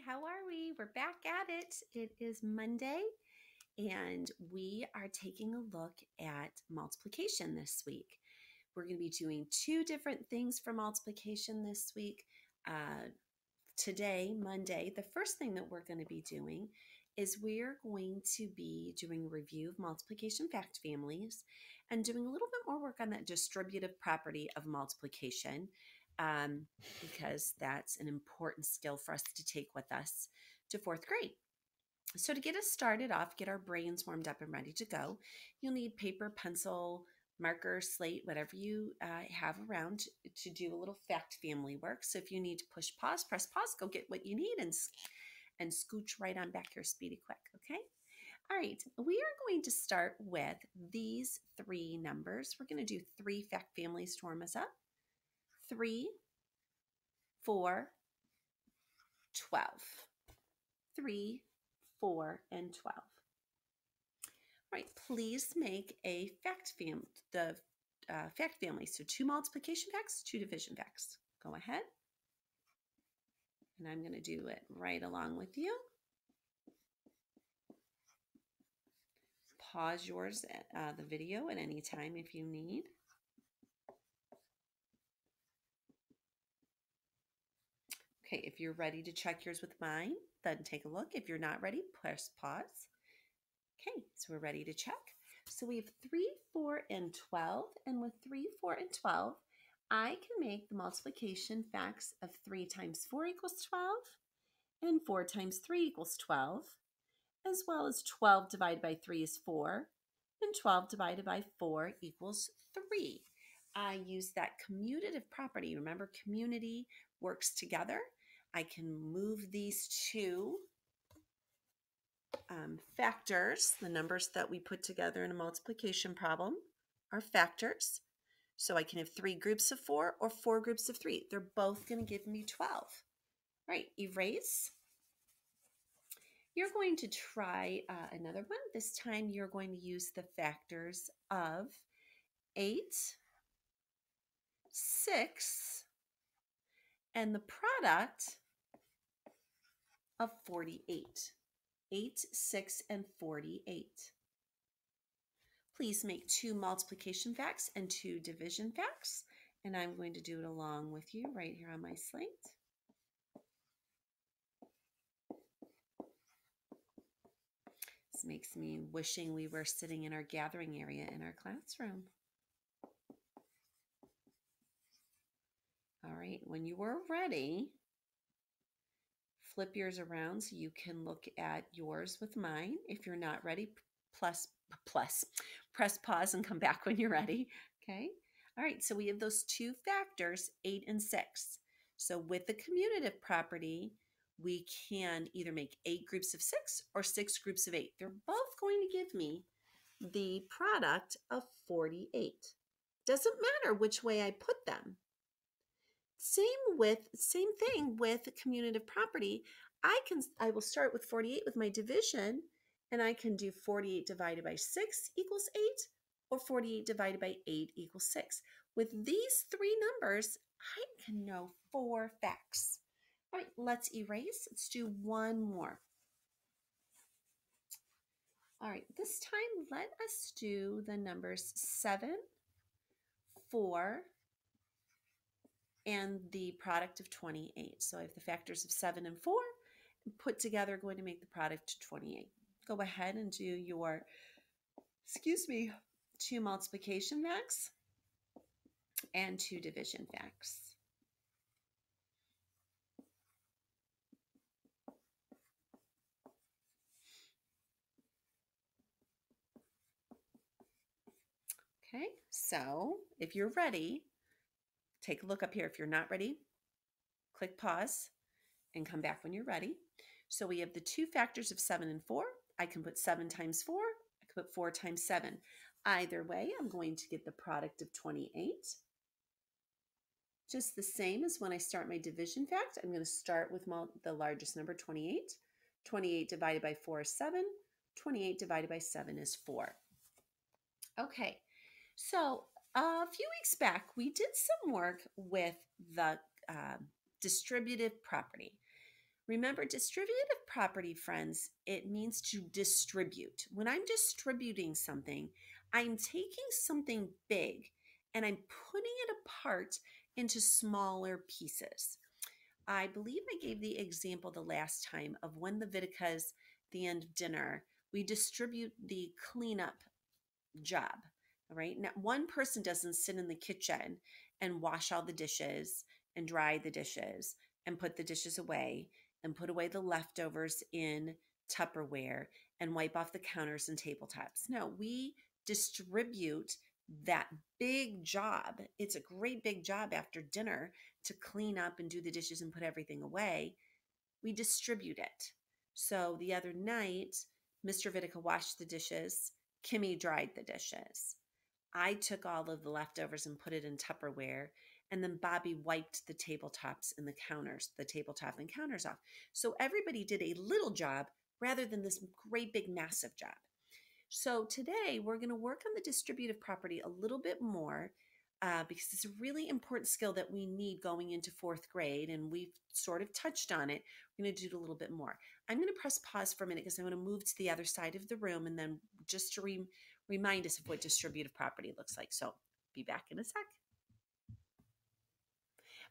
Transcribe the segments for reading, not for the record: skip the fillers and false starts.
how are we? We're back at it. It is Monday, and we are taking a look at multiplication this week. We're going to be doing two different things for multiplication this week. Today, Monday, the first thing that we're going to be doing is we're going to be doing a review of multiplication fact families and doing a little bit more work on that distributive property of multiplication because that's an important skill for us to take with us to fourth grade. So to get us started off, get our brains warmed up and ready to go, you'll need paper, pencil, marker, slate, whatever you have around to do a little fact family work. So if you need to push pause, press pause, go get what you need and scooch right on back here speedy quick, okay? All right, we are going to start with these three numbers. We're going to do three fact families to warm us up. 3, 4, 12. 3, 4, and 12. All right, please make a fact family, fact family. So 2 multiplication facts, 2 division facts. Go ahead. And I'm going to do it right along with you. Pause yours, the video at any time if you need. Okay, if you're ready to check yours with mine, then take a look. If you're not ready, press pause. Okay, so we're ready to check. So we have 3, 4, and 12. And with 3, 4, and 12, I can make the multiplication facts of 3 times 4 equals 12 and 4 times 3 equals 12, as well as 12 divided by 3 is 4, and 12 divided by 4 equals 3. I use that commutative property. Remember, community works together. I can move these two factors, the numbers that we put together in a multiplication problem are factors. So I can have 3 groups of 4 or 4 groups of 3. They're both going to give me 12. All right, erase. You're going to try another one. This time you're going to use the factors of 8, 6, and the product of 48. 8, 6, and 48. Please make 2 multiplication facts and 2 division facts. And I'm going to do it along with you right here on my slate. This makes me wishing we were sitting in our gathering area in our classroom. All right, when you are ready, flip yours around so you can look at yours with mine. If you're not ready, press pause and come back when you're ready, okay? All right, so we have those 2 factors, 8 and 6. So with the commutative property, we can either make 8 groups of 6 or 6 groups of 8. They're both going to give me the product of 48. Doesn't matter which way I put them. Same thing with commutative property. I will start with 48 with my division, and I can do 48 divided by 6 equals 8, or 48 divided by 8 equals 6. With these 3 numbers, I can know 4 facts. All right, let's erase. Let's do one more. All right, this time let us do the numbers 7, 4, and the product of 28. So I have the factors of 7 and 4 put together going to make the product of 28. Go ahead and do your, 2 multiplication facts and 2 division facts. Okay, so if you're ready, take a look up here. If you're not ready, click pause and come back when you're ready. So we have the 2 factors of 7 and 4. I can put 7 times 4. I can put 4 times 7. Either way, I'm going to get the product of 28. Just the same as when I start my division fact, I'm going to start with the largest number, 28. 28 divided by 4 is 7. 28 divided by 7 is 4. Okay, so a few weeks back, we did some work with the distributive property. Remember, distributive property, friends, it means to distribute. When I'm distributing something, I'm taking something big and I'm putting it apart into smaller pieces. I believe I gave the example the last time of when the Viticas, the end of dinner, we distribute the cleanup job. All right. Now, one person doesn't sit in the kitchen and wash all the dishes and dry the dishes and put the dishes away and put away the leftovers in Tupperware and wipe off the counters and tabletops. No, we distribute that big job. It's a great big job after dinner to clean up and do the dishes and put everything away. We distribute it. So the other night, Mr. Vitica washed the dishes, Kimmy dried the dishes. I took all of the leftovers and put it in Tupperware, and then Bobby wiped the tabletops and the counters, the tabletop and counters off. So everybody did a little job rather than this great big massive job. So today we're going to work on the distributive property a little bit more because it's a really important skill that we need going into fourth grade, and we've sort of touched on it. We're going to do it a little bit more. I'm going to press pause for a minute because I'm going to move to the other side of the room, and then just to remind us of what distributive property looks like. So be back in a sec.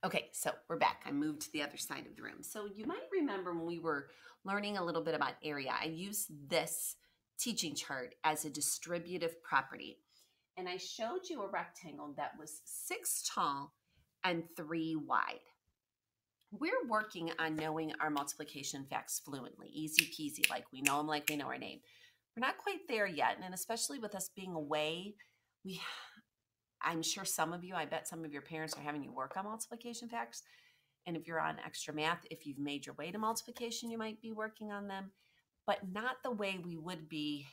Okay, so we're back. I moved to the other side of the room. So you might remember when we were learning a little bit about area, I used this teaching chart as a distributive property. And I showed you a rectangle that was 6 tall and 3 wide. We're working on knowing our multiplication facts fluently, easy peasy, like we know them, like we know our name. We're not quite there yet, and especially with us being away, I'm sure some of you, I bet some of your parents are having you work on multiplication facts. And if you're on extra math, if you've made your way to multiplication, you might be working on them, but not the way we would be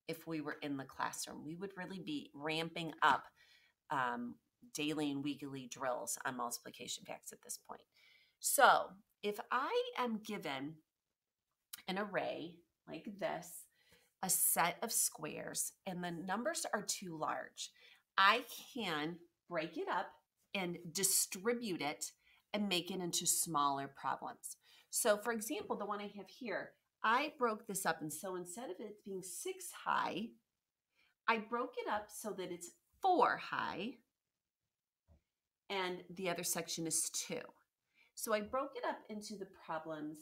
if we were in the classroom. We would really be ramping up daily and weekly drills on multiplication facts at this point. So if I am given an array like this, a set of squares, and the numbers are too large, I can break it up and distribute it and make it into smaller problems. So for example, the one I have here, I broke this up. And so instead of it being 6 high, I broke it up so that it's 4 high and the other section is 2. So I broke it up into the problems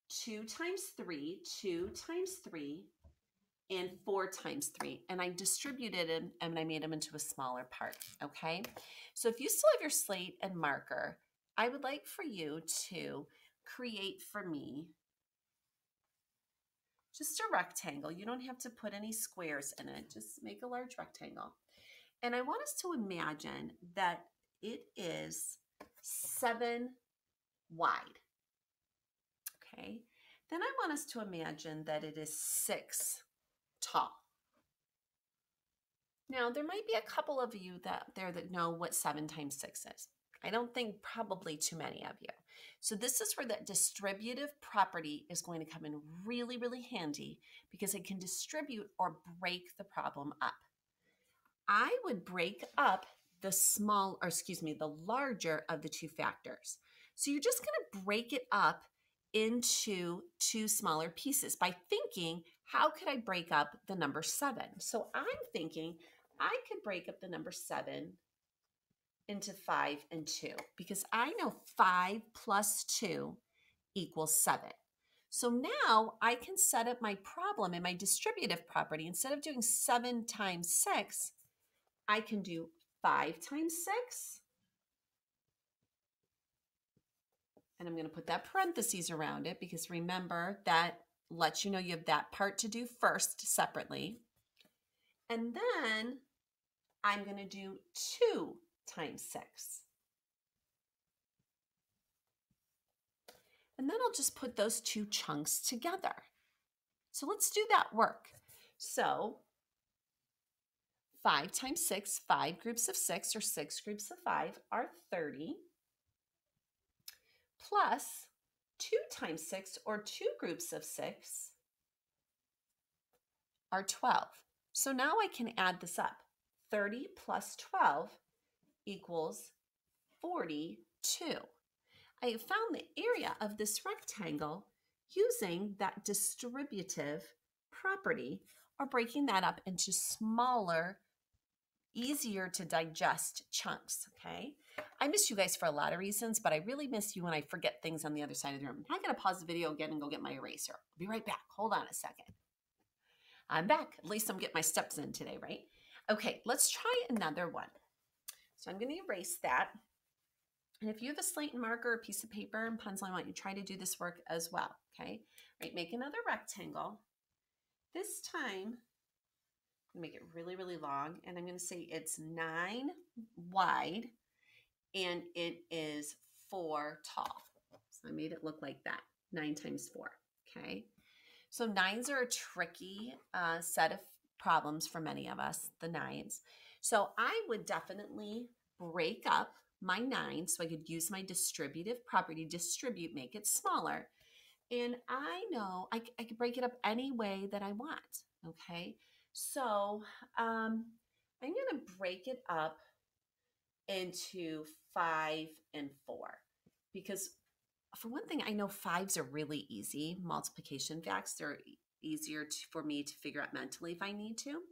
2 times 3, 2 times 3, and 4 times 3. And I distributed them and I made them into a smaller part, okay? So if you still have your slate and marker, I would like for you to create for me just a rectangle. You don't have to put any squares in it. Just make a large rectangle. And I want us to imagine that it is 7 wide, okay? Then I want us to imagine that it is 6 tall. Now, there might be a couple of you that know what 7 times 6 is. I don't think probably too many of you. So this is where that distributive property is going to come in really, really handy because it can distribute or break the problem up. I would break up the larger of the two factors. So you're just going to break it up into 2 smaller pieces by thinking, how could I break up the number 7? So I'm thinking I could break up the number 7 into 5 and 2 because I know 5 plus 2 equals 7. So now I can set up my problem in my distributive property. Instead of doing 7 times 6, I can do 5 times 6. And I'm going to put that parentheses around it because remember that lets you know you have that part to do first separately. And then I'm going to do 2 times 6. And then I'll just put those 2 chunks together. So let's do that work. So 5 times 6, 5 groups of 6 or 6 groups of 5 are 30, plus 2 times 6 or 2 groups of 6 are 12. So now I can add this up. 30 plus 12 equals 42. I have found the area of this rectangle using that distributive property, or breaking that up into smaller, easier to digest chunks, okay? I miss you guys for a lot of reasons, but I really miss you when I forget things on the other side of the room. I gotta pause the video again and go get my eraser. I'll be right back. Hold on a second. I'm back. At least I'm getting my steps in today, right? Okay, let's try another one. So I'm gonna erase that. And if you have a slate and marker, a piece of paper and pencil, I want you to try to do this work as well, okay? Right, make another rectangle. This time, I'm gonna make it really, really long, and I'm gonna say it's 9 wide and it is 4 tall. So I made it look like that, 9 times 4, okay? So nines are a tricky set of problems for many of us, the nines. So I would definitely break up my 9 so I could use my distributive property, distribute, make it smaller. And I know I could break it up any way that I want, okay? So I'm going to break it up into 5 and 4 because for one thing, I know 5s are really easy multiplication facts. They're easier for me to figure out mentally if I need to.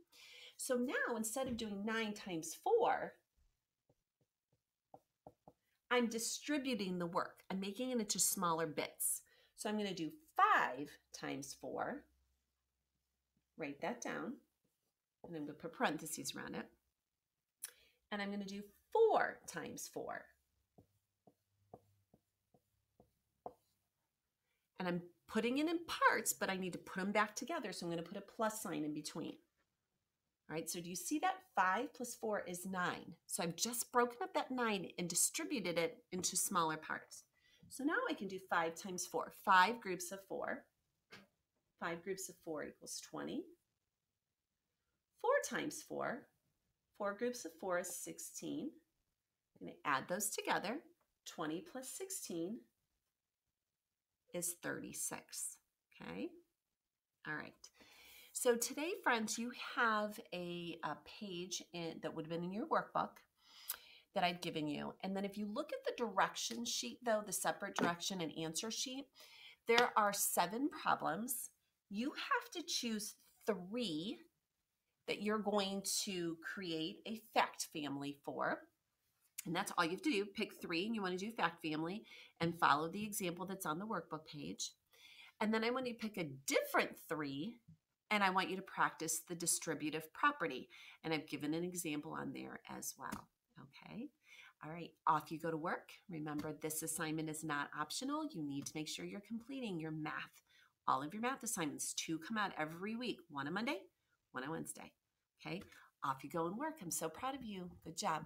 So now instead of doing 9 times 4, I'm distributing the work. I'm making it into smaller bits. So I'm going to do 5 times 4. Write that down. And I'm going to put parentheses around it. And I'm going to do 4 times 4. And I'm putting it in parts, but I need to put them back together. So I'm going to put a plus sign in between. All right, so do you see that 5 plus 4 is 9? So I've just broken up that 9 and distributed it into smaller parts. So now I can do 5 times 4. 5 groups of 4. 5 groups of 4 equals 20. 4 times 4. 4 groups of 4 is 16. I'm going to add those together. 20 plus 16 is 36. Okay? All right. So today, friends, you have a page that would have been in your workbook that I've given you. And then if you look at the direction sheet, though, the separate direction and answer sheet, there are 7 problems. You have to choose 3 that you're going to create a fact family for. And that's all you have to do. Pick 3 and you want to do fact family and follow the example that's on the workbook page. And then I want you to pick a different 3 and I want you to practice the distributive property. And I've given an example on there as well. Okay. All right. Off you go to work. Remember, this assignment is not optional. You need to make sure you're completing your math. All of your math assignments, 2 come out every week. 1 on Monday, 1 on Wednesday. Okay. Off you go and work. I'm so proud of you. Good job.